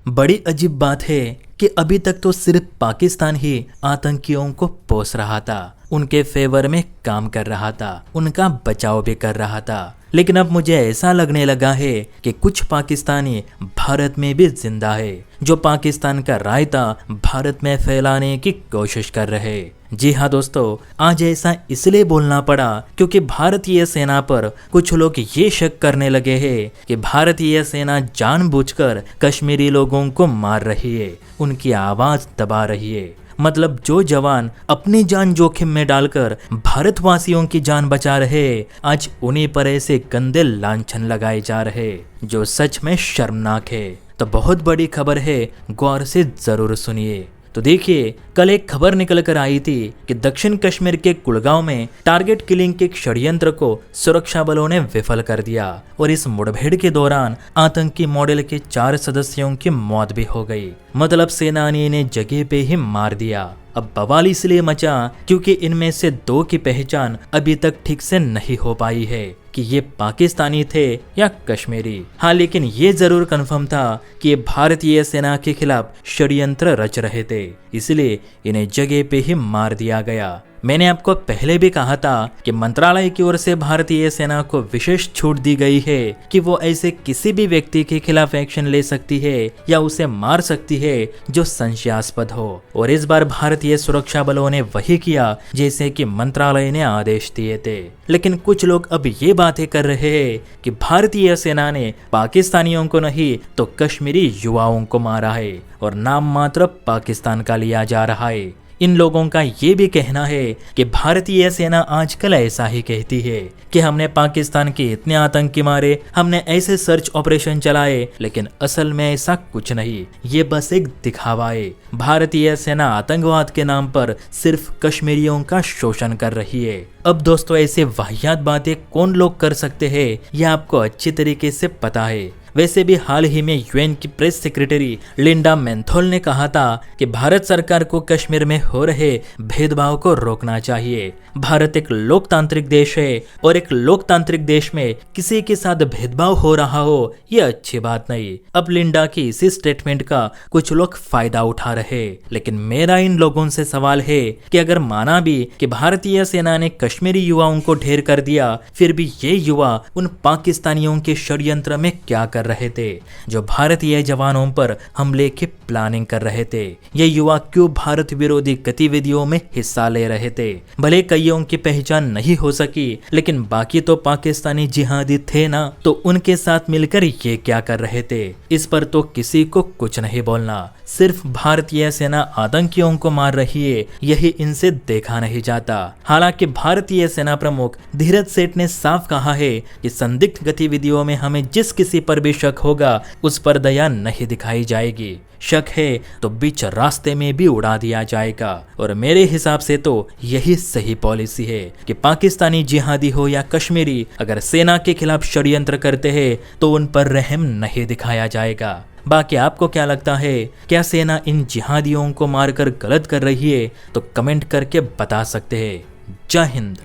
बड़ी अजीब बात है कि अभी तक तो सिर्फ पाकिस्तान ही आतंकियों को पोस रहा था, उनके फेवर में काम कर रहा था, उनका बचाव भी कर रहा था। लेकिन अब मुझे ऐसा लगने लगा है कि कुछ पाकिस्तानी भारत में भी जिंदा है, जो पाकिस्तान का रायता भारत में फैलाने की कोशिश कर रहे। जी हाँ दोस्तों, आज ऐसा इसलिए बोलना पड़ा क्योंकि भारतीय सेना पर कुछ लोग ये शक करने लगे हैं कि भारतीय सेना जानबूझकर कश्मीरी लोगों को मार रही है, उनकी आवाज दबा रही है। मतलब जो जवान अपनी जान जोखिम में डालकर भारतवासियों की जान बचा रहे, आज उन्हीं पर ऐसे गंदे लांछन लगाए जा रहे, जो सच में शर्मनाक है। तो बहुत बड़ी खबर है, गौर से जरूर सुनिए। तो देखिए, कल एक खबर निकल कर आई थी कि दक्षिण कश्मीर के कुलगांव में टारगेट किलिंग के षड्यंत्र को सुरक्षा बलों ने विफल कर दिया और इस मुठभेड़ के दौरान आतंकी मॉडल के 4 सदस्यों की मौत भी हो गई। मतलब सेनानी ने जगह पे ही मार दिया। अब बवाल इसलिए मचा क्योंकि इनमें से 2 की पहचान अभी तक ठीक से नहीं हो पाई है कि ये पाकिस्तानी थे या कश्मीरी। हाँ, लेकिन ये जरूर कंफर्म था कि ये भारतीय सेना के खिलाफ षड्यंत्र रच रहे थे, इसलिए इन्हें जगह पे ही मार दिया गया। मैंने आपको पहले भी कहा था कि मंत्रालय की ओर से भारतीय सेना को विशेष छूट दी गई है कि वो ऐसे किसी भी व्यक्ति के खिलाफ एक्शन ले सकती है या उसे मार सकती है जो संशयास्पद हो। और इस बार भारतीय सुरक्षा बलों ने वही किया जैसे कि मंत्रालय ने आदेश दिए थे। लेकिन कुछ लोग अब ये बातें कर रहे हैं कि भारतीय सेना ने पाकिस्तानियों को नहीं तो कश्मीरी युवाओं को मारा है और नाम मात्र पाकिस्तान का लिया जा रहा है। इन लोगों का ये भी कहना है कि भारतीय सेना आजकल ऐसा ही कहती है कि हमने पाकिस्तान के इतने आतंकी मारे, हमने ऐसे सर्च ऑपरेशन चलाए, लेकिन असल में ऐसा कुछ नहीं, ये बस एक दिखावा है। भारतीय सेना आतंकवाद के नाम पर सिर्फ कश्मीरियों का शोषण कर रही है। अब दोस्तों, ऐसे वाहियात बातें कौन लोग कर सकते हैं, यह आपको अच्छी तरीके से पता है। वैसे भी हाल ही में यूएन की प्रेस सेक्रेटरी लिंडा मैंथोल ने कहा था कि भारत सरकार को कश्मीर में हो रहे भेदभाव को रोकना चाहिए। भारत एक लोकतांत्रिक देश है और एक लोकतांत्रिक देश में किसी के साथ भेदभाव हो रहा हो, ये अच्छी बात नहीं। अब लिंडा की इसी स्टेटमेंट का कुछ लोग फायदा उठा रहे, लेकिन मेरा इन लोगों से सवाल है कि अगर माना भी कि भारतीय सेना ने कश्मीरी युवाओं को ढेर कर दिया, फिर भी ये युवा उन पाकिस्तानियों के षड्यंत्र में क्या कर रहे थे जो भारतीय जवानों पर हमले की प्लानिंग कर रहे थे। ये युवा क्यों भारत विरोधी गतिविधियों में हिस्सा ले रहे थे? भले कईयों की पहचान नहीं हो सकी, लेकिन बाकी तो पाकिस्तानी जिहादी थे ना, तो उनके साथ मिलकर ये क्या कर रहे थे? इस पर तो किसी को कुछ नहीं बोलना। सिर्फ भारतीय सेना आतंकियों को मार रही है, यही इनसे देखा नहीं जाता। हालांकि भारतीय सेना प्रमुख धीरज सेठ ने साफ कहा है कि संदिग्ध गतिविधियों में हमें जिस किसी पर भी शक होगा, उस पर दया नहीं दिखाई जाएगी। शक है तो बीच रास्ते में भी उड़ा दिया जाएगा। और मेरे हिसाब से तो यही सही पॉलिसी है कि पाकिस्तानी जिहादी हो या कश्मीरी, अगर सेना के खिलाफ षड्यंत्र करते हैं तो उन पर रहम नहीं दिखाया जाएगा। बाकी आपको क्या लगता है, क्या सेना इन जिहादियों को मारकर गलत कर रही है? तो कमेंट करके बता सकते हैं। जय हिंद।